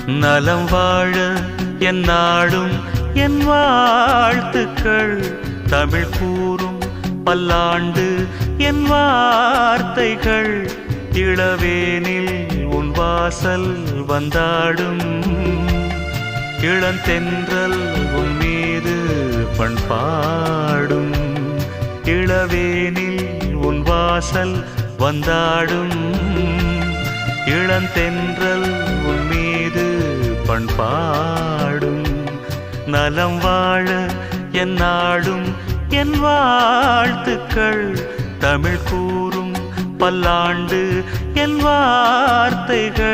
நலம் வாழ என் நாடும் என் வாழ்த்துக்கள். தமிழ் கூறும் பல்லாண்டு என் வார்த்தைகள். இளவேனில் உன் வாசல் வந்தாடும். இளந்தென்றல் உன் மீது பண்பாடும். இளவேனில் உன் வாசல் வந்தாடும். இளந்தென்றல் உன் மீது பண்பாடும். நலம் வாழ என் நாடும் என் வாழ்த்துக்கள். தமிழ் கூறும் பல்லாண்டு என் வார்த்தைகள்.